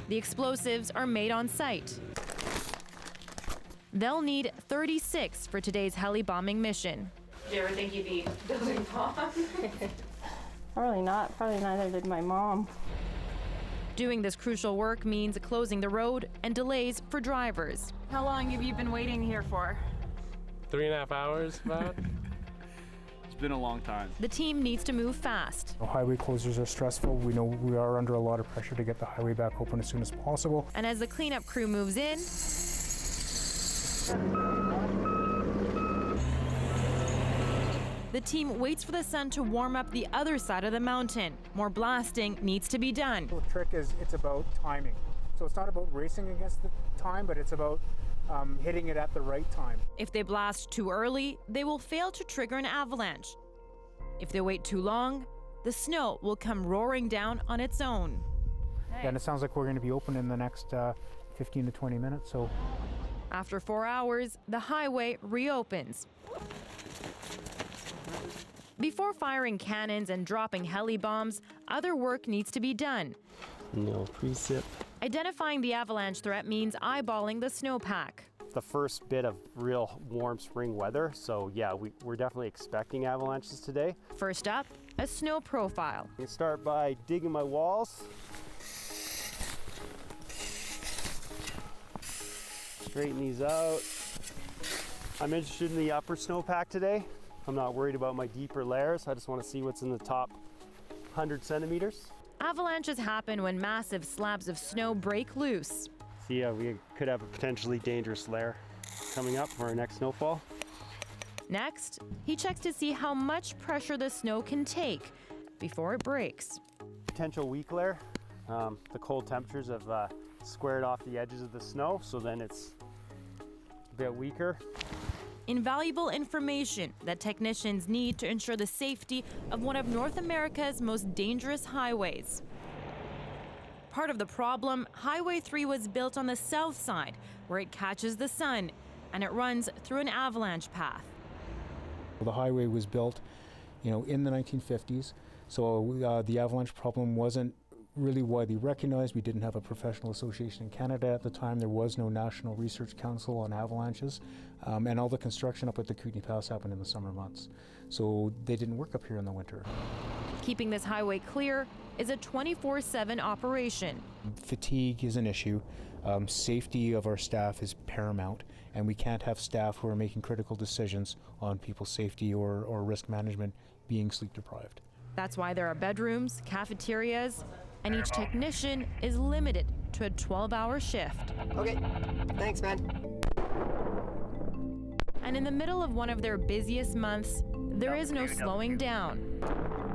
[SPEAKER 15] The explosives are made on site. They'll need 36 for today's heli bombing mission.
[SPEAKER 3] Do you ever think you'd be building bombs?
[SPEAKER 2] Probably not. Probably neither did my mom.
[SPEAKER 15] Doing this crucial work means closing the road and delays for drivers.
[SPEAKER 3] How long have you been waiting here for?
[SPEAKER 4] 3.5 hours, about. It's been a long time.
[SPEAKER 15] The team needs to move fast.
[SPEAKER 16] Highway closures are stressful. We know we are under a lot of pressure to get the highway back open as soon as possible.
[SPEAKER 15] And as the cleanup crew moves in, the team waits for the sun to warm up the other side of the mountain. More blasting needs to be done.
[SPEAKER 16] The trick is it's about timing. So it's not about racing against the time, but it's about hitting it at the right time.
[SPEAKER 15] If they blast too early, they will fail to trigger an avalanche. If they wait too long, the snow will come roaring down on its own.
[SPEAKER 16] And it sounds like we're going to be open in the next 15 to 20 minutes. So
[SPEAKER 15] after 4 hours, the highway reopens. Before firing cannons and dropping heli bombs, other work needs to be done.
[SPEAKER 31] No precip.
[SPEAKER 15] Identifying the avalanche threat means eyeballing the snowpack.
[SPEAKER 31] The first bit of real warm spring weather, so yeah, we're definitely expecting avalanches today.
[SPEAKER 15] First up, a snow profile.
[SPEAKER 31] I start by digging my walls. Straighten these out. I'm interested in the upper snowpack today. I'm not worried about my deeper layers. I just want to see what's in the top 100 centimeters.
[SPEAKER 15] Avalanches happen when massive slabs of snow break loose.
[SPEAKER 31] So yeah, we could have a potentially dangerous layer coming up for our next snowfall.
[SPEAKER 15] Next, he checks to see how much pressure the snow can take before it breaks.
[SPEAKER 31] Potential weak layer. The cold temperatures have squared off the edges of the snow, so then it's a bit weaker.
[SPEAKER 15] Invaluable information that technicians need to ensure the safety of one of North America's most dangerous highways. Part of the problem, Highway 3 was built on the south side, where it catches the sun, and it runs through an avalanche path.
[SPEAKER 16] the highway was built, in the 1950s. So the avalanche problem wasn't really widely recognized. We didn't have a professional association in Canada at the time. There was no National Research Council on avalanches. And all the construction up at the Kootenay Pass happened in the summer months. So they didn't work up here in the winter.
[SPEAKER 15] Keeping this highway clear is a 24/7 operation.
[SPEAKER 16] Fatigue is an issue. Safety of our staff is paramount, and we can't have staff who are making critical decisions on people's safety or risk management being sleep deprived.
[SPEAKER 15] That's why there are bedrooms, cafeterias, and each technician is limited to a 12-hour shift.
[SPEAKER 13] Okay, thanks, man.
[SPEAKER 15] And in the middle of one of their busiest months, there is no slowing down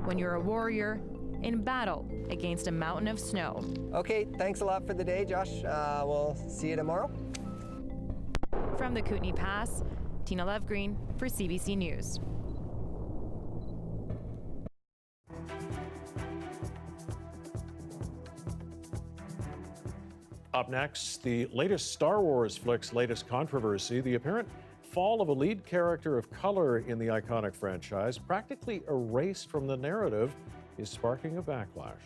[SPEAKER 15] when you're a warrior in battle against a mountain of snow.
[SPEAKER 13] Okay, thanks a lot for the day, Josh. We'll see you tomorrow.
[SPEAKER 15] From the Kootenay Pass, Tina Lovegreen for CBC News.
[SPEAKER 1] Up next, the latest Star Wars flick's latest controversy, the apparent fall of a lead character of color in the iconic franchise, practically erased from the narrative, is sparking a backlash.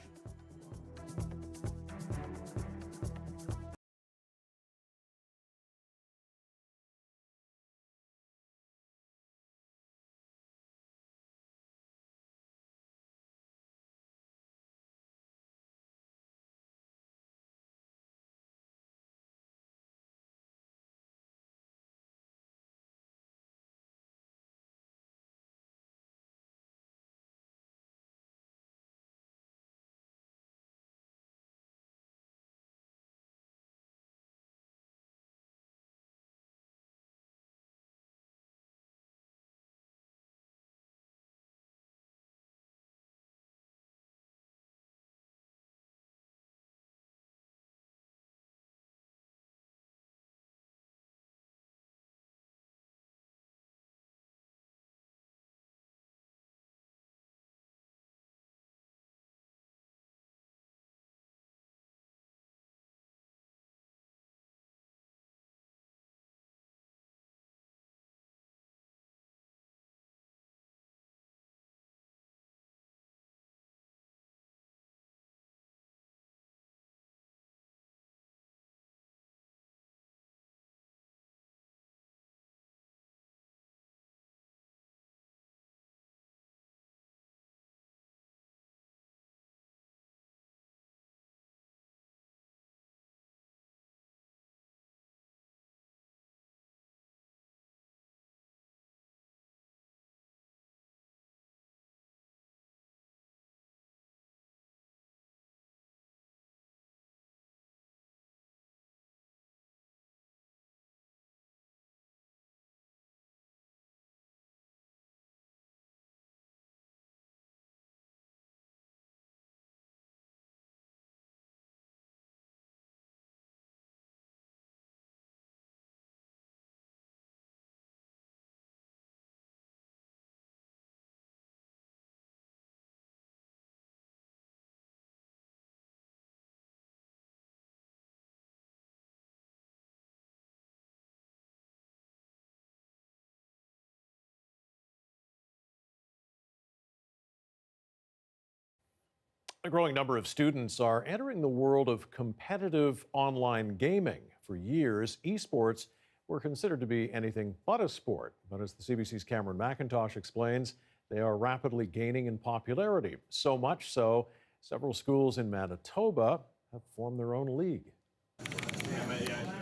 [SPEAKER 1] A growing number of students are entering the world of competitive online gaming. For years, esports were considered to be anything but a sport. But as the CBC's Cameron McIntosh explains, they are rapidly gaining in popularity. So much so, several schools in Manitoba have formed their own league.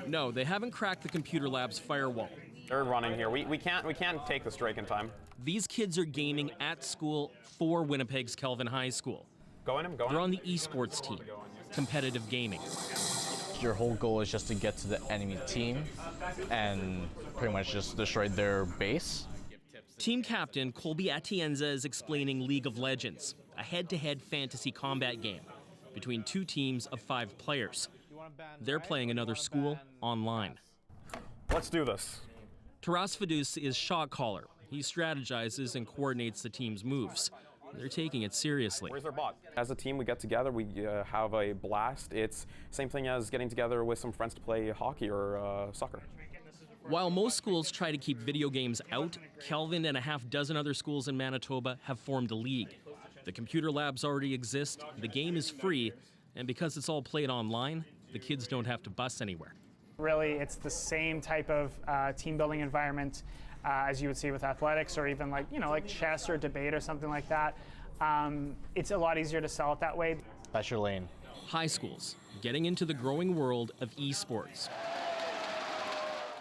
[SPEAKER 5] No, they haven't cracked the computer lab's firewall.
[SPEAKER 14] They're running here. We can't take the strike in time.
[SPEAKER 5] These kids are gaming at school for Winnipeg's Kelvin High School. They're on the esports team, competitive gaming.
[SPEAKER 17] Your whole goal is just to get to the enemy team and pretty much just destroy their base.
[SPEAKER 5] Team captain Colby Atienza is explaining League of Legends, a head-to-head fantasy combat game between two teams of 5 players. They're playing another school online.
[SPEAKER 14] Let's do this.
[SPEAKER 5] Taras Fadus is shot caller. He strategizes and coordinates the team's moves. They're taking it seriously.
[SPEAKER 14] Where's our bot? As a team, we get together, we have a blast. It's same thing as getting together with some friends to play hockey or soccer.
[SPEAKER 5] While most schools try to keep video games out, Kelvin and a half dozen other schools in Manitoba have formed a league. The computer labs already exist, the game is free, and because it's all played online, the kids don't have to bus anywhere.
[SPEAKER 18] Really, it's the same type of team building environment as you would see with athletics or even like chess or debate or something like that. It's a lot easier to sell it that way.
[SPEAKER 17] That's your lane.
[SPEAKER 5] High schools getting into the growing world of esports,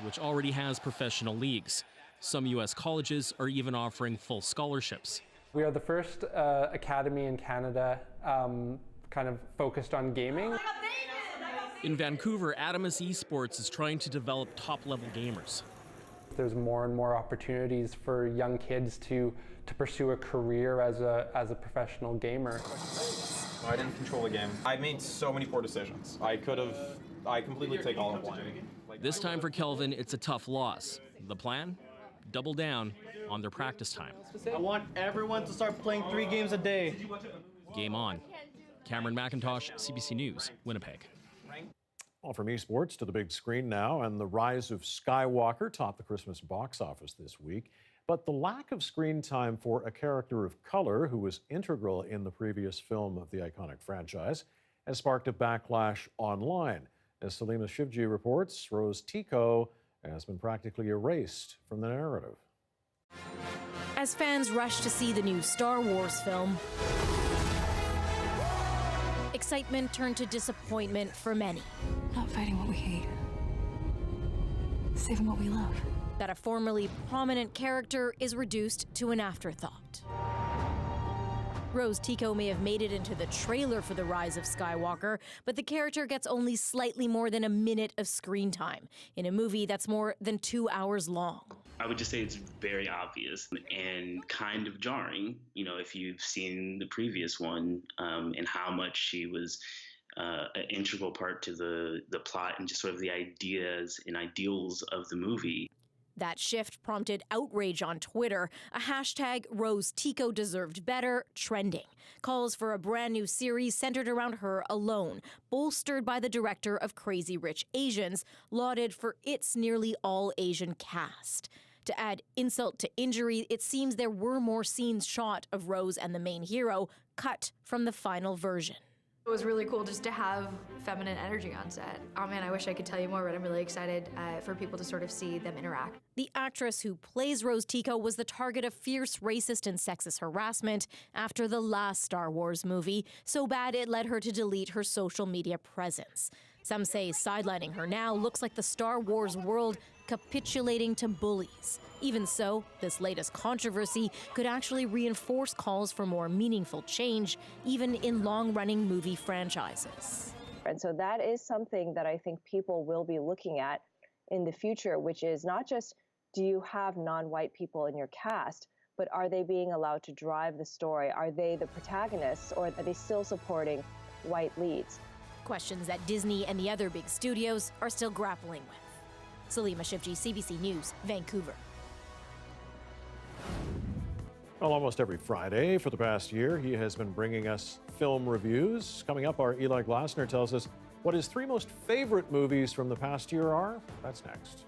[SPEAKER 5] which already has professional leagues. Some U.S. colleges are even offering full scholarships.
[SPEAKER 19] We are the first academy in Canada kind of focused on gaming.
[SPEAKER 5] In Vancouver, Adamus Esports is trying to develop top-level gamers.
[SPEAKER 19] There's more and more opportunities for young kids to pursue a career as a professional gamer.
[SPEAKER 14] I didn't control the game. I made so many poor decisions. I completely take all the blame.
[SPEAKER 5] This time for Kelvin, it's a tough loss. The plan? Double down on their practice time.
[SPEAKER 20] I want everyone to start playing 3 games a day.
[SPEAKER 5] Game on. Cameron McIntosh, CBC News, Winnipeg.
[SPEAKER 1] Well, from esports to the big screen now, and the rise of Skywalker topped the Christmas box office this week. But the lack of screen time for a character of color who was integral in the previous film of the iconic franchise has sparked a backlash online. As Salima Shivji reports, Rose Tico has been practically erased from the narrative.
[SPEAKER 15] As fans rush to see the new Star Wars film, excitement turned to disappointment for many.
[SPEAKER 21] Not fighting what we hate, saving what we love.
[SPEAKER 15] That a formerly prominent character is reduced to an afterthought. Rose Tico may have made it into the trailer for The Rise of Skywalker, but the character gets only slightly more than a minute of screen time in a movie that's more than 2 hours long.
[SPEAKER 22] I would just say it's very obvious and kind of jarring, if you've seen the previous one and how much she was an integral part to the plot and just sort of the ideas and ideals of the movie.
[SPEAKER 15] That shift prompted outrage on Twitter, a hashtag Rose Tico deserved better trending. Calls for a brand new series centered around her alone, bolstered by the director of Crazy Rich Asians, lauded for its nearly all Asian cast. To add insult to injury, it seems there were more scenes shot of Rose and the main hero cut from the final version.
[SPEAKER 23] It was really cool just to have feminine energy on set. Oh man, I wish I could tell you more, but I'm really excited for people to sort of see them interact.
[SPEAKER 15] The actress who plays Rose Tico was the target of fierce racist and sexist harassment after the last Star Wars movie, so bad it led her to delete her social media presence. Some say sidelining her now looks like the Star Wars world capitulating to bullies. Even so, this latest controversy could actually reinforce calls for more meaningful change, even in long-running movie franchises.
[SPEAKER 26] And so that is something that I think people will be looking at in the future, which is not just, do you have non-white people in your cast, but are they being allowed to drive the story? Are they the protagonists, or are they still supporting white leads?
[SPEAKER 15] Questions that Disney and the other big studios are still grappling with. Salima Shivji, CBC News, Vancouver.
[SPEAKER 1] Well, almost every Friday for the past year, he has been bringing us film reviews. Coming up, our Eli Glasner tells us what his 3 most favorite movies from the past year are. That's next.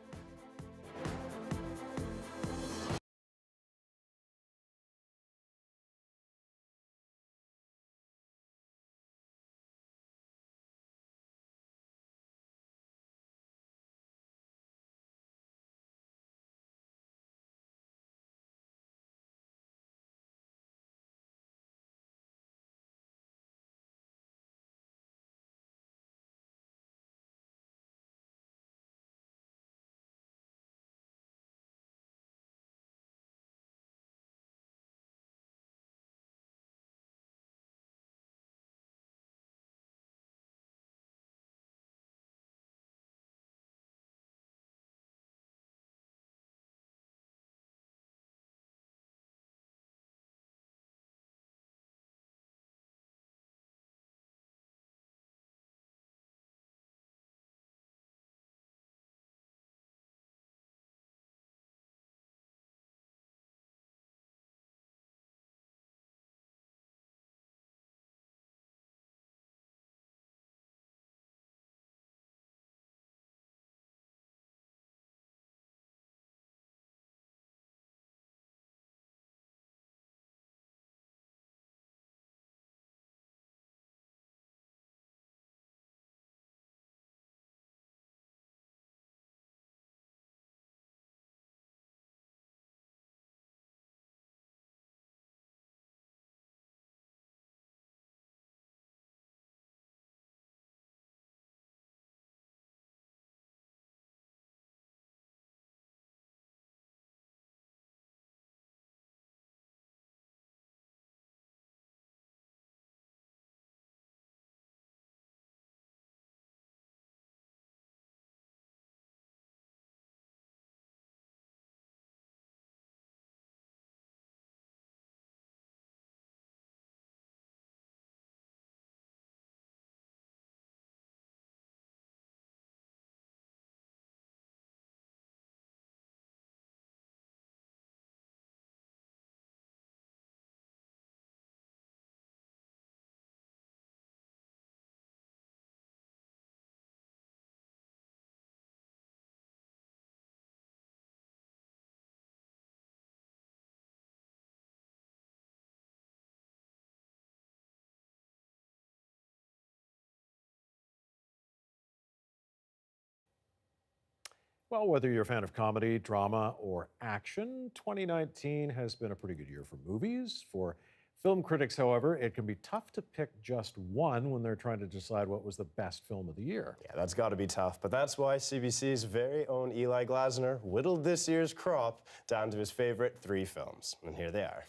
[SPEAKER 1] Well, whether you're a fan of comedy, drama, or action, 2019 has been a pretty good year for movies. For film critics, however, it can be tough to pick just one when they're trying to decide what was the best film of the year.
[SPEAKER 11] Yeah, that's got to be tough, but that's why CBC's very own Eli Glasner whittled this year's crop down to his favorite 3 films. And here they are.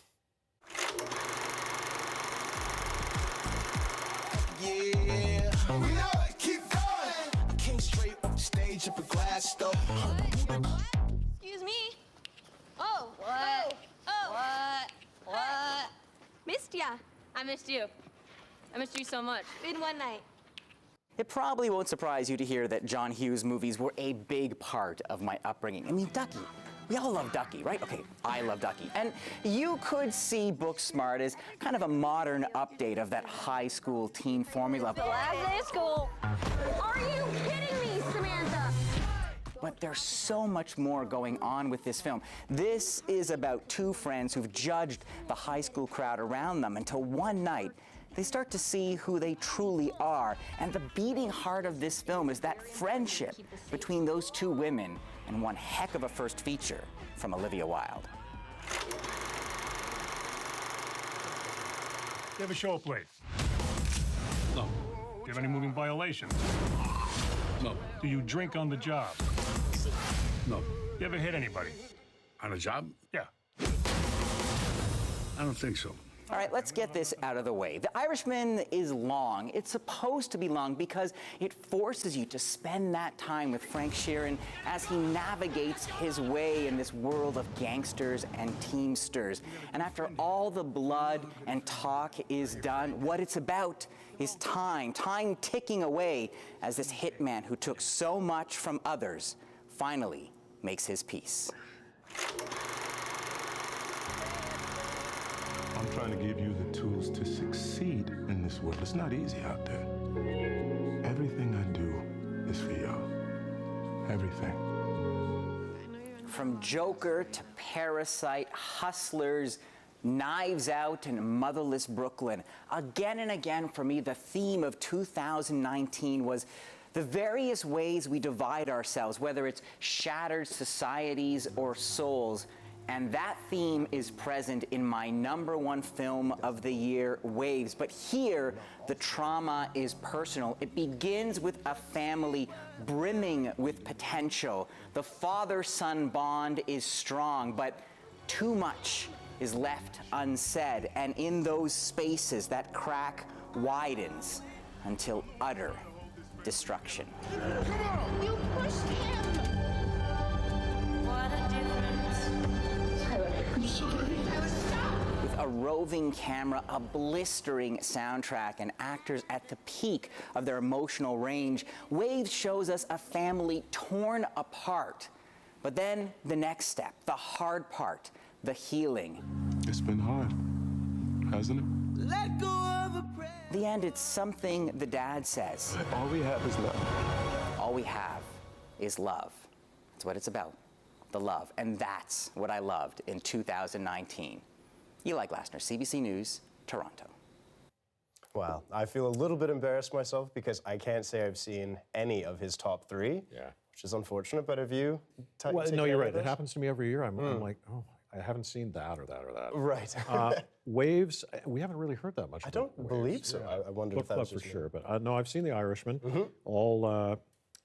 [SPEAKER 6] Yeah, we know it, keep going. I came straight up the stage up a glass door.
[SPEAKER 7] Excuse me. Oh, what? Oh. What? Missed ya. I missed you. I missed you so much. In one night.
[SPEAKER 8] It probably won't surprise you to hear that John Hughes movies were a big part of my upbringing. I mean, Ducky. We all love Ducky, right? Okay, I love Ducky. And you could see Booksmart as kind of a modern update of that high school teen formula.
[SPEAKER 7] The last day of school. Are you kidding me, Samantha?
[SPEAKER 8] But there's so much more going on with this film. This is about 2 friends who've judged the high school crowd around them until one night they start to see who they truly are. And the beating heart of this film is that friendship between those 2 women, and one heck of a first feature from Olivia Wilde.
[SPEAKER 9] You ever show up late? No. Do you have any moving violations? No. Do you drink on the job? No. You ever hit anybody? On a job? Yeah. I don't think so.
[SPEAKER 8] All right, let's get this out of the way. The Irishman is long. It's supposed to be long because it forces you to spend that time with Frank Sheeran as he navigates his way in this world of gangsters and teamsters. And after all the blood and talk is done, what it's about is time ticking away as this hitman who took so much from others finally makes his peace.
[SPEAKER 21] I'm trying to give you the tools to succeed in this world. It's not easy out there. Everything I do is for y'all. Everything.
[SPEAKER 8] From Joker to Parasite, Hustlers, Knives Out, and Motherless Brooklyn, again and again for me, the theme of 2019 was the various ways we divide ourselves, whether it's shattered societies or souls. And that theme is present in my #1 film of the year, Waves. But here, the trauma is personal. It begins with a family brimming with potential. The father-son bond is strong, but too much is left unsaid. And in those spaces, that crack widens until utter destruction.
[SPEAKER 7] Come on! You pushed him! What a difference. I'm sorry.
[SPEAKER 8] With a roving camera, a blistering soundtrack, and actors at the peak of their emotional range, Waves shows us a family torn apart. But then the next step, the hard part, the healing.
[SPEAKER 21] It's been hard, hasn't it?
[SPEAKER 6] Let go of a prayer.
[SPEAKER 8] The end, it's something the dad says.
[SPEAKER 21] All we have is love.
[SPEAKER 8] All we have is love. That's what it's about, the love. And that's what I loved in 2019. Eli Glasner, CBC News, Toronto.
[SPEAKER 11] Well, I feel a little bit embarrassed myself because I can't say I've seen any of his top 3.
[SPEAKER 1] Yeah.
[SPEAKER 11] Which is unfortunate, but have you?
[SPEAKER 1] Well, no, you're right. It happens to me every year. I'm like, oh, I haven't seen that or that or that.
[SPEAKER 11] Right.
[SPEAKER 1] Waves, we haven't really heard that much.
[SPEAKER 11] I don't believe so.
[SPEAKER 1] Yeah.
[SPEAKER 11] I wonder
[SPEAKER 1] Book
[SPEAKER 11] if that
[SPEAKER 1] club
[SPEAKER 11] was
[SPEAKER 1] for
[SPEAKER 11] just
[SPEAKER 1] sure. But no, I've seen The Irishman, all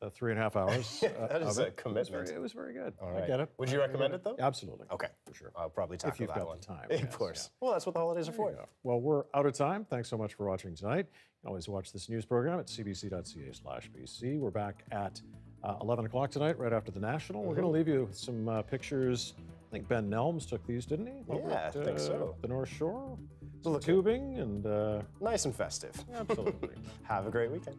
[SPEAKER 1] 3.5 hours.
[SPEAKER 11] That is
[SPEAKER 1] of
[SPEAKER 11] a
[SPEAKER 1] it.
[SPEAKER 11] commitment.
[SPEAKER 1] It was very good.
[SPEAKER 11] All right.
[SPEAKER 1] I get it.
[SPEAKER 11] Would you recommend it, though?
[SPEAKER 1] Absolutely.
[SPEAKER 11] Okay.
[SPEAKER 1] For sure.
[SPEAKER 11] I'll probably tackle
[SPEAKER 1] if you've
[SPEAKER 11] that
[SPEAKER 1] got
[SPEAKER 11] one.
[SPEAKER 1] the time.
[SPEAKER 11] Of course. Well, that's what the holidays are for.
[SPEAKER 1] Well, we're out of time. Thanks so much for watching tonight. You can always watch this news program at cbc.ca/BC. We're back at 11 o'clock tonight, right after the National. We're going to leave you with some pictures. I think Ben Nelms took these, didn't he?
[SPEAKER 11] Yeah, I think so.
[SPEAKER 1] The North Shore. Some tubing and...
[SPEAKER 11] nice and festive.
[SPEAKER 1] Absolutely.
[SPEAKER 11] Have a great weekend.